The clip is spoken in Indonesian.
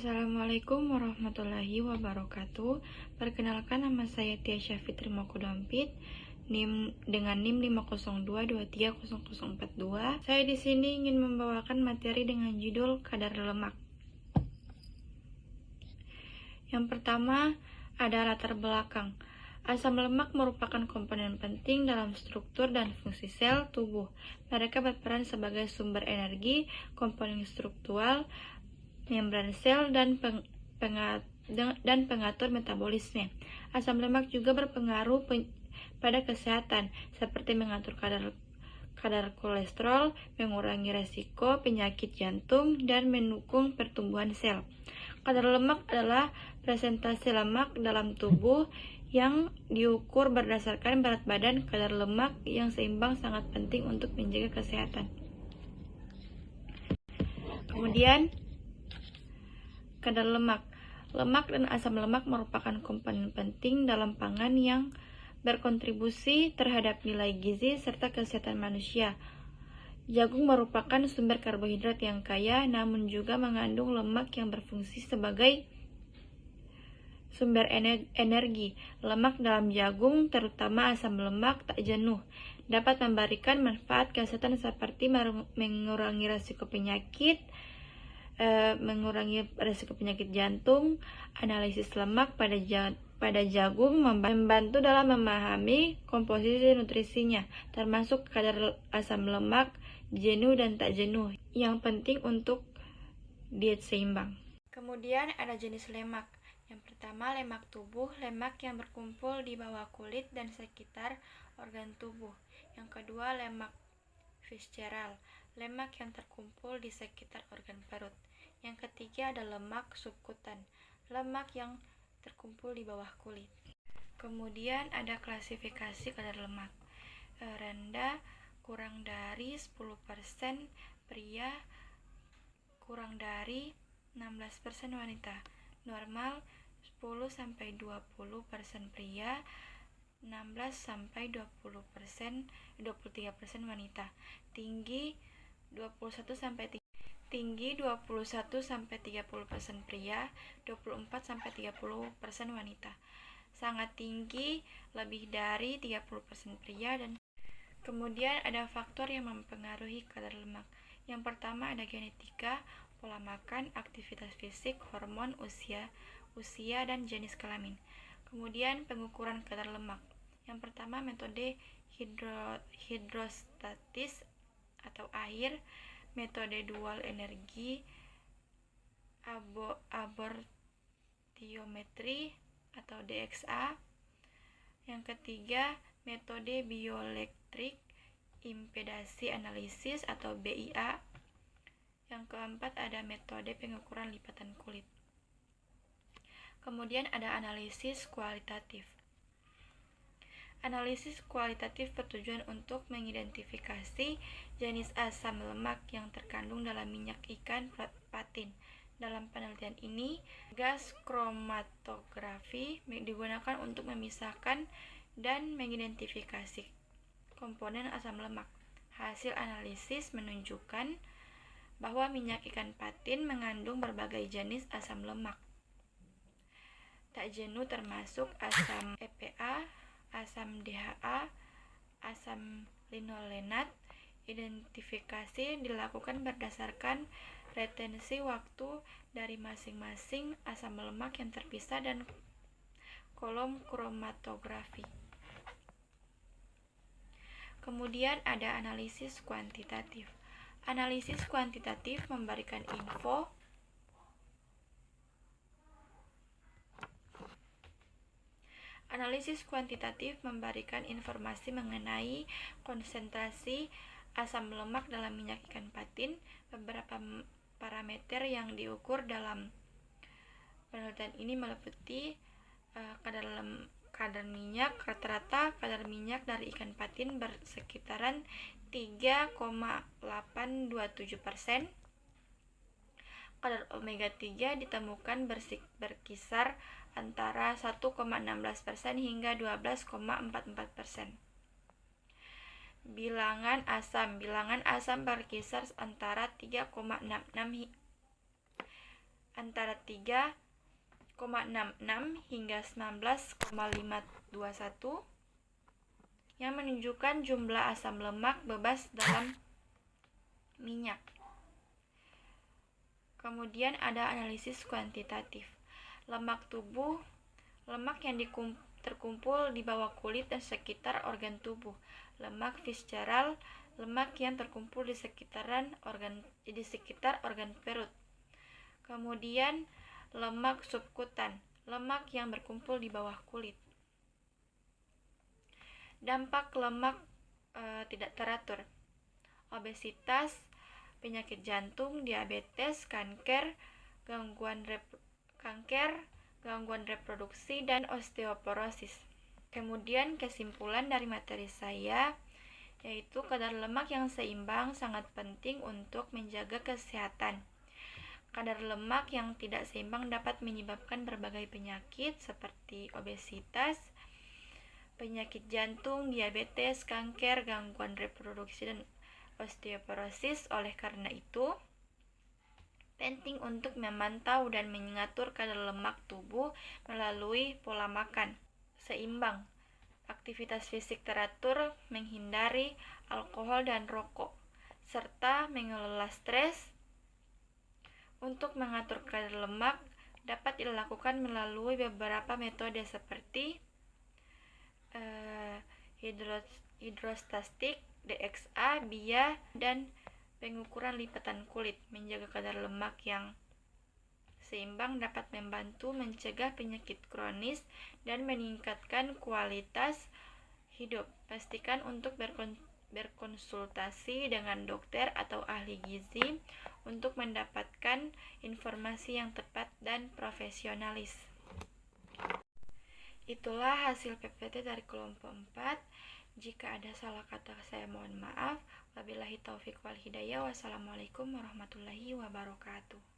Assalamualaikum warahmatullahi wabarakatuh. Perkenalkan, nama saya Tiasya Fitri Mokodompit, dengan NIM 502230042. Saya di sini ingin membawakan materi dengan judul kadar lemak. Yang pertama, ada latar belakang. Asam lemak merupakan komponen penting dalam struktur dan fungsi sel tubuh. Mereka berperan sebagai sumber energi, komponen struktural, membran sel, dan pengatur metabolisme. Asam lemak juga berpengaruh pada kesehatan, seperti mengatur kadar kolesterol, mengurangi resiko penyakit jantung, dan mendukung pertumbuhan sel. Kadar lemak adalah presentasi lemak dalam tubuh yang diukur berdasarkan berat badan. Kadar lemak yang seimbang sangat penting untuk menjaga kesehatan. Kemudian, kadar lemak. Lemak dan asam lemak merupakan komponen penting dalam pangan yang berkontribusi terhadap nilai gizi serta kesehatan manusia. Jagung merupakan sumber karbohidrat yang kaya, namun juga mengandung lemak yang berfungsi sebagai sumber energi. Lemak dalam jagung, terutama asam lemak tak jenuh, dapat memberikan manfaat kesehatan seperti mengurangi risiko penyakit jantung. Analisis lemak pada jagung membantu dalam memahami komposisi nutrisinya, termasuk kadar asam lemak, jenuh dan tak jenuh, yang penting untuk diet seimbang. Kemudian ada jenis lemak. Yang pertama, lemak tubuh, lemak yang berkumpul di bawah kulit dan sekitar organ tubuh. Yang kedua, lemak visceral, lemak yang terkumpul di sekitar organ perut. Yang ketiga ada lemak subkutan, lemak yang terkumpul di bawah kulit. Kemudian ada klasifikasi kadar lemak. Rendah kurang dari 10% pria, kurang dari 16% wanita. Normal 10-20% pria, 16-23% wanita. Tinggi 21-30% pria, 24-30% wanita. Sangat tinggi lebih dari 30% pria. Dan kemudian ada faktor yang mempengaruhi kadar lemak. Yang pertama ada genetika, pola makan, aktivitas fisik, hormon, usia dan jenis kelamin. Kemudian pengukuran kadar lemak. Yang pertama, metode hidrostatis atau air, metode dual energi, abortiometri atau DXA. Yang ketiga, metode bioelektrik impedasi analisis atau BIA. Yang keempat ada metode pengukuran lipatan kulit. Kemudian ada analisis kualitatif. Analisis kualitatif bertujuan untuk mengidentifikasi jenis asam lemak yang terkandung dalam minyak ikan patin. Dalam penelitian ini, gas kromatografi digunakan untuk memisahkan dan mengidentifikasi komponen asam lemak. Hasil analisis menunjukkan bahwa minyak ikan patin mengandung berbagai jenis asam lemak tak jenuh, termasuk asam EPA, asam DHA, asam linolenat. Identifikasi dilakukan berdasarkan retensi waktu dari masing-masing asam lemak yang terpisah dan kolom kromatografi. Kemudian ada analisis kuantitatif. Analisis kuantitatif memberikan info Analisis kuantitatif memberikan informasi mengenai konsentrasi asam lemak dalam minyak ikan patin. Beberapa parameter yang diukur dalam penelitian ini meliputi kadar minyak. Rata-rata kadar minyak dari ikan patin bersekitaran 3,827%. Kadar omega 3 ditemukan berkisar antara 1,16% hingga 12,44%. Bilangan asam berkisar antara 3,66 antara 3,66 hingga 19,521 yang menunjukkan jumlah asam lemak bebas dalam minyak. Kemudian ada analisis kuantitatif. Lemak tubuh, lemak yang terkumpul di bawah kulit dan sekitar organ tubuh. Lemak visceral, lemak yang terkumpul di sekitar organ perut. Kemudian lemak subkutan, lemak yang berkumpul di bawah kulit. Dampak lemak tidak teratur. Obesitas, penyakit jantung, diabetes, kanker, gangguan reproduksi, dan osteoporosis. Kemudian kesimpulan dari materi saya yaitu kadar lemak yang seimbang sangat penting untuk menjaga kesehatan. Kadar lemak yang tidak seimbang dapat menyebabkan berbagai penyakit seperti obesitas, penyakit jantung, diabetes, kanker, gangguan reproduksi, dan osteoporosis. Oleh karena itu, penting untuk memantau dan mengatur kadar lemak tubuh melalui pola makan seimbang, aktivitas fisik teratur, menghindari alkohol dan rokok, serta mengelola stres. Untuk mengatur kadar lemak dapat dilakukan melalui beberapa metode seperti hidrostatik, DXA, BIA, dan pengukuran lipatan kulit. Menjaga kadar lemak yang seimbang dapat membantu mencegah penyakit kronis dan meningkatkan kualitas hidup. Pastikan untuk berkonsultasi dengan dokter atau ahli gizi untuk mendapatkan informasi yang tepat dan profesionalis. Itulah hasil PPT dari kelompok 4. Jika ada salah kata saya mohon maaf. Wabillahi taufiq wal hidayah. Wassalamualaikum warahmatullahi wabarakatuh.